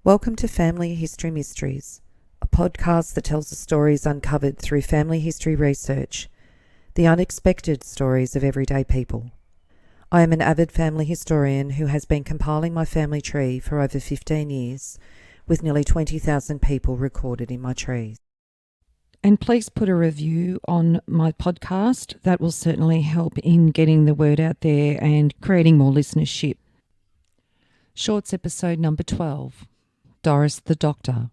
Welcome to Family History Mysteries, a podcast that tells the stories uncovered through family history research, the unexpected stories of everyday people. I am an avid family historian who has been compiling my family tree for over 15 years, with nearly 20,000 people recorded in my trees. And please put a review on my podcast. That will certainly help in getting the word out there and creating more listenership. Shorts episode number 12. Doris the Doctor.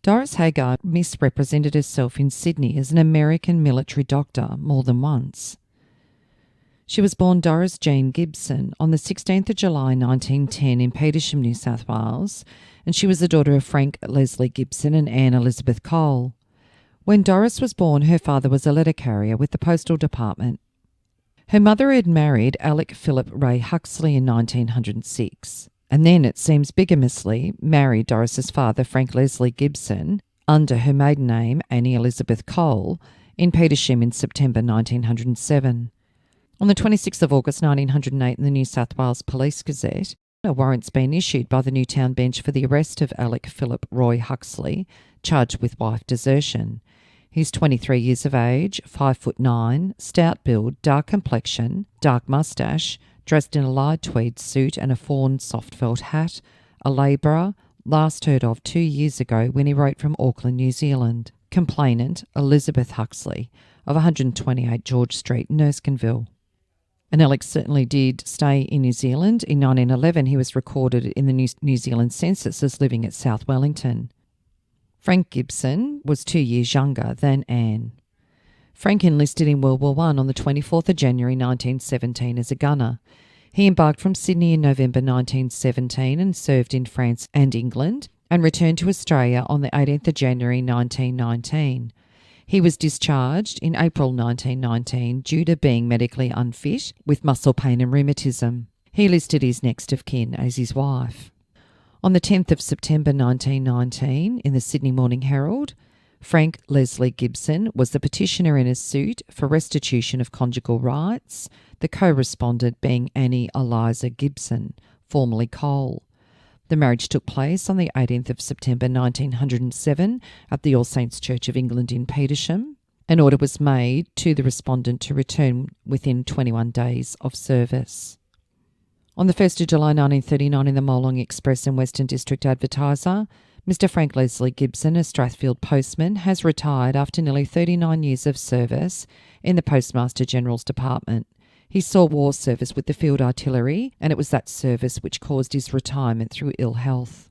Doris Haggar misrepresented herself in Sydney as an American military doctor more than once. She was born Doris Jean Gibson on the 16th of July 1910 in Petersham, New South Wales, and she was the daughter of Frank Leslie Gibson and Anne Elizabeth Cole. When Doris was born, her father was a letter carrier with the Postal Department. Her mother had married Alec Philip Ray Huxley in 1906. And then, it seems bigamously, married Doris's father, Frank Leslie Gibson, under her maiden name, Annie Elizabeth Cole, in Petersham in September 1907. On the 26th of August 1908 in the New South Wales Police Gazette, a warrant's been issued by the Newtown bench for the arrest of Alec Philip Roy Huxley, charged with wife desertion. He's 23 years of age, 5'9", stout build, dark complexion, dark moustache, dressed in a light tweed suit and a fawn soft felt hat, a labourer, last heard of 2 years ago when he wrote from Auckland, New Zealand. Complainant, Elizabeth Huxley, of 128 George Street, Nerskinville. And Alex certainly did stay in New Zealand. In 1911, he was recorded in the New Zealand census as living at South Wellington. Frank Gibson was 2 years younger than Anne. Frank enlisted in World War I on the 24th of January 1917 as a gunner. He embarked from Sydney in November 1917 and served in France and England, and returned to Australia on the 18th of January 1919. He was discharged in April 1919 due to being medically unfit with muscle pain and rheumatism. He listed his next of kin as his wife. On the 10th of September 1919, in the Sydney Morning Herald, Frank Leslie Gibson was the petitioner in a suit for restitution of conjugal rights, the co-respondent being Annie Eliza Gibson, formerly Cole. The marriage took place on the 18th of September 1907 at the All Saints Church of England in Petersham. An order was made to the respondent to return within 21 days of service. On the 1st of July 1939 in the Molong Express and Western District Advertiser, Mr. Frank Leslie Gibson, a Strathfield postman, has retired after nearly 39 years of service in the Postmaster General's Department. He saw war service with the Field Artillery, and it was that service which caused his retirement through ill health.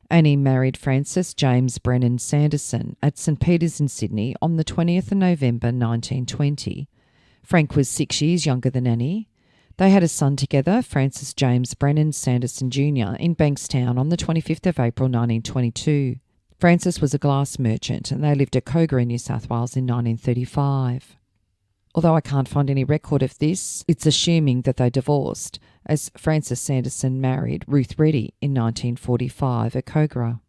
Annie married Francis James Brennan Sanderson at St Peters in Sydney on the 20th of November 1920. Frank was 6 years younger than Annie. They had a son together, Francis James Brennan Sanderson Jr., in Bankstown on the 25th of April 1922. Francis was a glass merchant and they lived at Kogarah in New South Wales in 1935. Although I can't find any record of this, it's assuming that they divorced, as Francis Sanderson married Ruth Reddy in 1945 at Kogarah.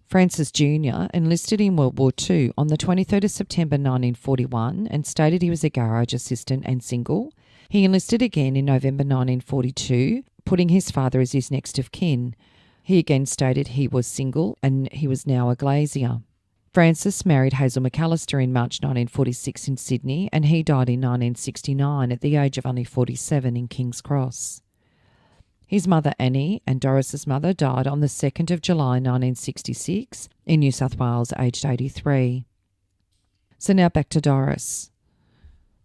Francis Jr. enlisted in World War II on the 23rd of September 1941 and stated he was a garage assistant and single. He enlisted again in November 1942, putting his father as his next of kin. He again stated he was single and he was now a glazier. Francis married Hazel McAllister in March 1946 in Sydney, and he died in 1969 at the age of only 47 in King's Cross. His mother Annie and Doris's mother died on the 2nd of July 1966 in New South Wales, aged 83. So now back to Doris.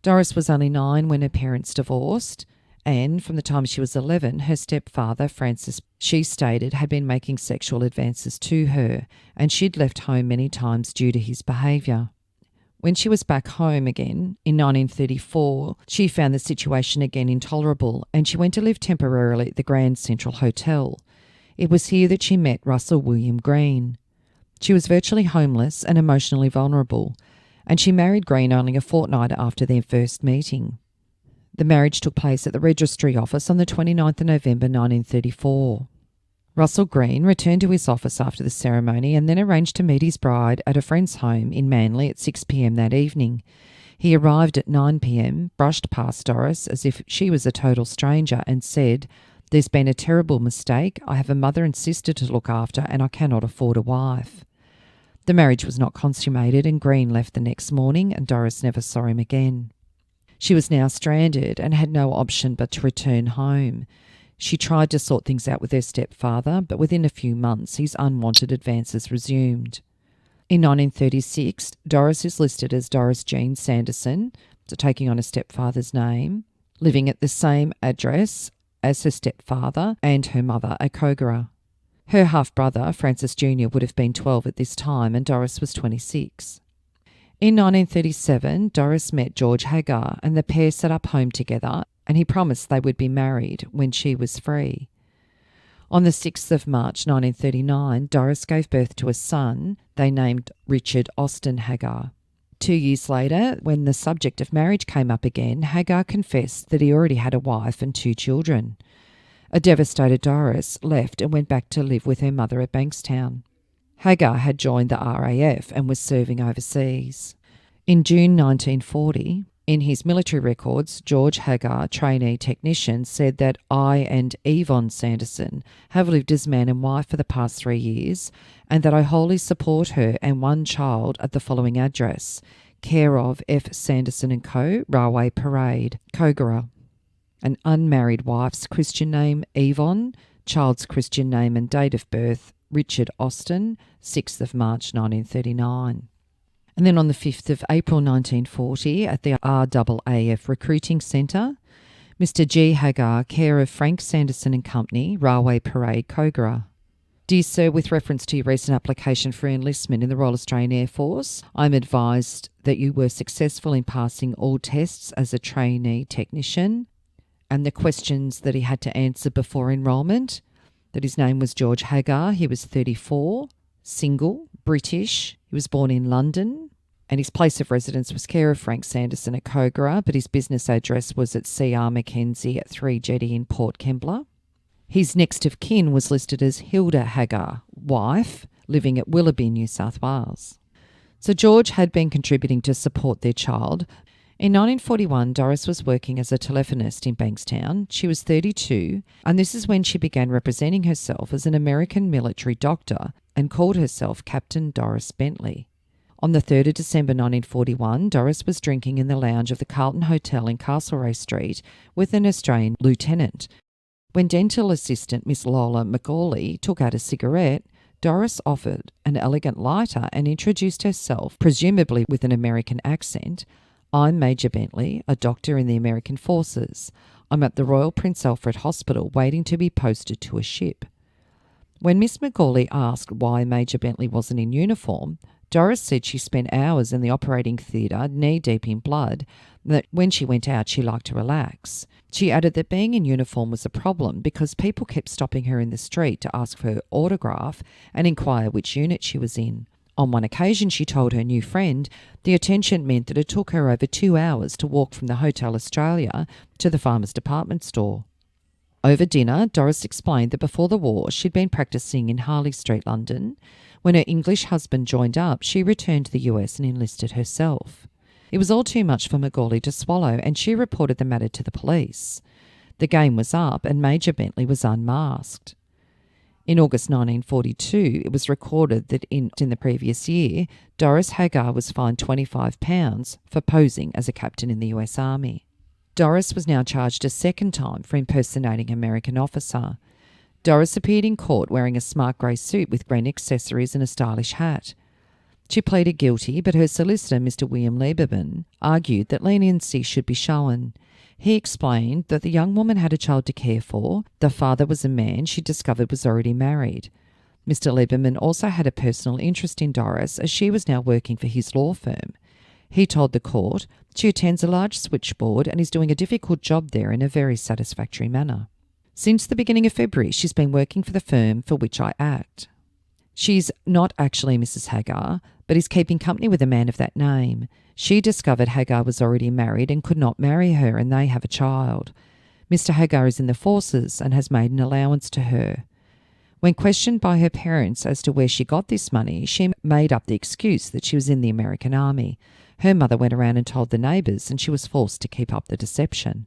Doris was only 9 when her parents divorced, and from the time she was 11, her stepfather, Francis, she stated, had been making sexual advances to her, and she'd left home many times due to his behaviour. When she was back home again in 1934, she found the situation again intolerable, and she went to live temporarily at the Grand Central Hotel. It was here that she met Russell William Green. She was virtually homeless and emotionally vulnerable, and she married Green only a fortnight after their first meeting. The marriage took place at the Registry Office on the 29th of November 1934. Russell Green returned to his office after the ceremony and then arranged to meet his bride at a friend's home in Manly at 6 p.m. that evening. He arrived at 9 p.m, brushed past Doris as if she was a total stranger and said, There's been a terrible mistake. I have a mother and sister to look after, and I cannot afford a wife." The marriage was not consummated, and Green left the next morning, and Doris never saw him again. She was now stranded and had no option but to return home. She tried to sort things out with her stepfather, but within a few months his unwanted advances resumed. In 1936, Doris is listed as Doris Jean Sanderson, so taking on her stepfather's name, living at the same address as her stepfather and her mother at Kogarah. Her half-brother, Francis Jr., would have been 12 at this time, and Doris was 26. In 1937, Doris met George Haggar, and the pair set up home together, and he promised they would be married when she was free. On the 6th of March 1939, Doris gave birth to a son they named Richard Austin Haggar. 2 years later, when the subject of marriage came up again, Haggar confessed that he already had a wife and 2 children. A devastated Doris left and went back to live with her mother at Bankstown. Haggar had joined the RAF and was serving overseas. In June 1940, in his military records, George Haggar, trainee technician, said that I and Yvonne Sanderson have lived as man and wife for the past 3 years, and that I wholly support her and 1 child at the following address: care of F. Sanderson & Co., Railway Parade, Kogarah. An unmarried wife's Christian name, Yvonne, child's Christian name and date of birth, Richard Austin, 6th of March 1939. And then on the 5th of April 1940, at the RAAF Recruiting Centre, Mr. G. Haggar, care of Frank Sanderson and Company, Railway Parade, Kogarah. Dear Sir, with reference to your recent application for enlistment in the Royal Australian Air Force, I'm advised that you were successful in passing all tests as a trainee technician, and the questions that he had to answer before enrolment, that his name was George Haggar, he was 34, single, British, he was born in London, and his place of residence was care of Frank Sanderson at Kogarah, but his business address was at C.R. Mackenzie at 3 Jetty in Port Kembla. His next of kin was listed as Hilda Haggar, wife, living at Willoughby, New South Wales. So George had been contributing to support their child. In 1941, Doris was working as a telephonist in Bankstown. She was 32, and this is when she began representing herself as an American military doctor and called herself Captain Doris Bentley. On the 3rd of December 1941, Doris was drinking in the lounge of the Carlton Hotel in Castlereagh Street with an Australian lieutenant. When dental assistant Miss Lola McGawley took out a cigarette, Doris offered an elegant lighter and introduced herself, presumably with an American accent. I'm Major Bentley, a doctor in the American forces. I'm at the Royal Prince Alfred Hospital waiting to be posted to a ship. When Miss McGawley asked why Major Bentley wasn't in uniform, Doris said she spent hours in the operating theatre, knee-deep in blood, and that when she went out she liked to relax. She added that being in uniform was a problem because people kept stopping her in the street to ask for her autograph and inquire which unit she was in. On one occasion, she told her new friend, the attention meant that it took her over 2 hours to walk from the Hotel Australia to the Farmers Department store. Over dinner, Doris explained that before the war, she'd been practicing in Harley Street, London. When her English husband joined up, she returned to the US and enlisted herself. It was all too much for McGawley to swallow, and she reported the matter to the police. The game was up, and Major Bentley was unmasked. In August 1942, it was recorded that in the previous year, Doris Haggar was fined £25 for posing as a captain in the US Army. Doris was now charged a second time for impersonating an American officer. Doris appeared in court wearing a smart grey suit with green accessories and a stylish hat. She pleaded guilty, but her solicitor, Mr. William Lieberman, argued that leniency should be shown. He explained that the young woman had a child to care for. The father was a man she discovered was already married. Mr. Lieberman also had a personal interest in Doris, as she was now working for his law firm. He told the court she attends a large switchboard and is doing a difficult job there in a very satisfactory manner. Since the beginning of February, she's been working for the firm for which I act. She's not actually Mrs. Haggar, but is keeping company with a man of that name. She discovered Haggar was already married and could not marry her, and they have a child. Mr. Haggar is in the forces and has made an allowance to her. When questioned by her parents as to where she got this money, she made up the excuse that she was in the American Army. Her mother went around and told the neighbours, and she was forced to keep up the deception.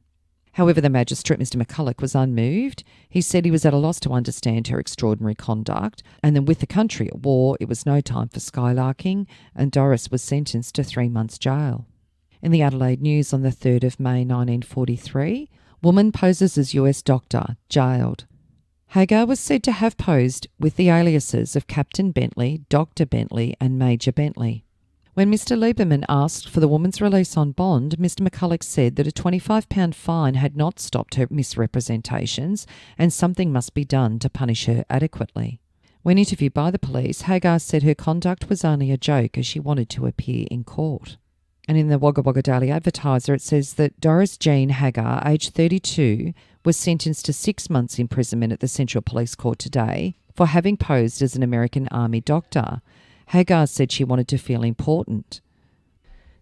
However, the magistrate, Mr. McCulloch, was unmoved. He said he was at a loss to understand her extraordinary conduct, and then with the country at war, it was no time for skylarking, and Doris was sentenced to 3 months' jail. In the Adelaide News on the 3rd of May 1943, woman poses as US doctor, jailed. Haggar was said to have posed with the aliases of Captain Bentley, Dr. Bentley and Major Bentley. When Mr. Lieberman asked for the woman's release on bond, Mr. McCulloch said that a £25 fine had not stopped her misrepresentations and something must be done to punish her adequately. When interviewed by the police, Haggar said her conduct was only a joke as she wanted to appear in court. And in the Wagga Wagga Daily Advertiser, it says that Doris Jean Haggar, aged 32, was sentenced to 6 months imprisonment at the Central Police Court today for having posed as an American Army doctor. Haggar said she wanted to feel important.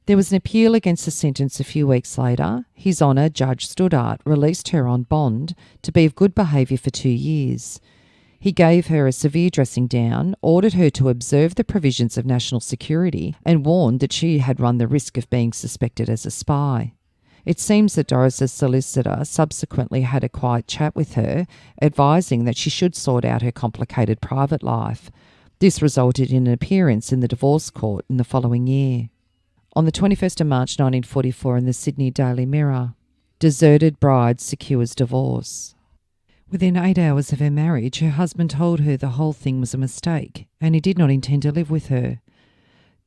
There was an appeal against the sentence a few weeks later. His Honour, Judge Stoddart, released her on bond to be of good behaviour for 2 years. He gave her a severe dressing down, ordered her to observe the provisions of national security, and warned that she had run the risk of being suspected as a spy. It seems that Doris's solicitor subsequently had a quiet chat with her, advising that she should sort out her complicated private life. This resulted in an appearance in the divorce court in the following year. On the 21st of March 1944 in the Sydney Daily Mirror, deserted bride secures divorce. Within 8 hours of her marriage, her husband told her the whole thing was a mistake and he did not intend to live with her.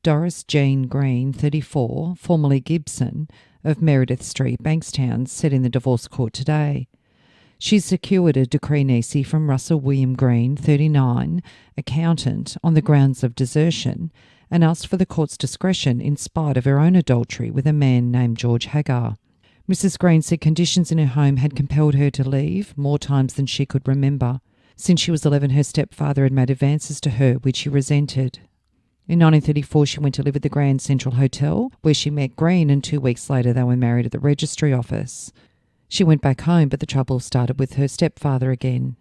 Doris Jean Green, 34, formerly Gibson, of Meredith Street, Bankstown, said in the divorce court today. She secured a decree nisi from Russell William Green, 39, accountant, on the grounds of desertion and asked for the court's discretion in spite of her own adultery with a man named George Haggar. Mrs. Green said conditions in her home had compelled her to leave more times than she could remember. Since she was 11, her stepfather had made advances to her, which she resented. In 1934, she went to live at the Grand Central Hotel, where she met Green, and 2 weeks later they were married at the registry office. She went back home, but the trouble started with her stepfather again.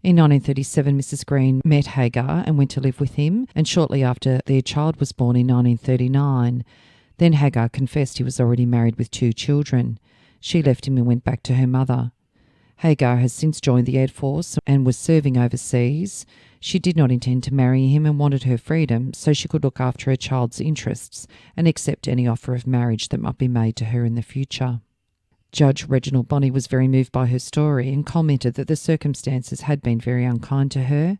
In 1937, Mrs. Green met Haggar and went to live with him, and shortly after their child was born in 1939. Then Haggar confessed he was already married with 2 children. She left him and went back to her mother. Haggar has since joined the Air Force and was serving overseas. She did not intend to marry him and wanted her freedom so she could look after her child's interests and accept any offer of marriage that might be made to her in the future. Judge Reginald Bonney was very moved by her story and commented that the circumstances had been very unkind to her.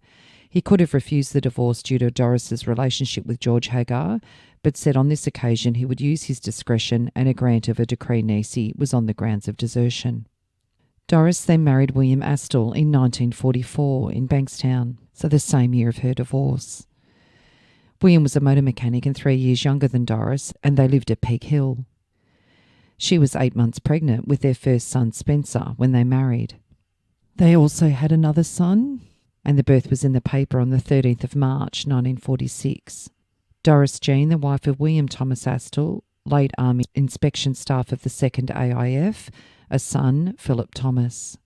He could have refused the divorce due to Doris's relationship with George Haggar, but said on this occasion he would use his discretion and a grant of a decree nisi was on the grounds of desertion. Doris then married William Astle in 1944 in Bankstown, so the same year of her divorce. William was a motor mechanic and 3 years younger than Doris, and they lived at Peak Hill. She was 8 months pregnant with their first son Spencer when they married. They also had another son, and the birth was in the paper on the 13th of March 1946. Doris Jean, the wife of William Thomas Astle, late Army Inspection Staff of the 2nd AIF, a son, Philip Thomas.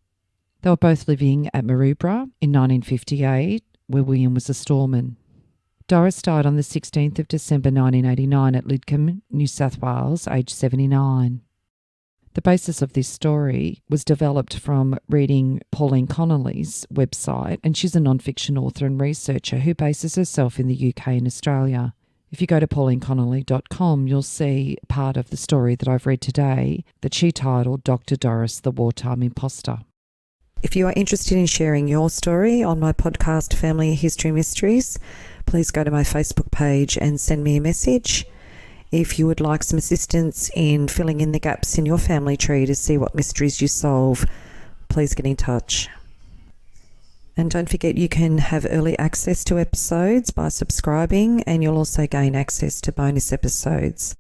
They were both living at Maroubra in 1958, where William was a storeman. Doris died on the 16th of December 1989 at Lidcombe, New South Wales, aged 79. The basis of this story was developed from reading Pauline Connolly's website, and she's a non-fiction author and researcher who bases herself in the UK and Australia. If you go to paulineconnolly.com, you'll see part of the story that I've read today that she titled Dr. Doris, the Wartime Imposter. If you are interested in sharing your story on my podcast, Family History Mysteries, please go to my Facebook page and send me a message. If you would like some assistance in filling in the gaps in your family tree to see what mysteries you solve, please get in touch. And don't forget you can have early access to episodes by subscribing, and you'll also gain access to bonus episodes.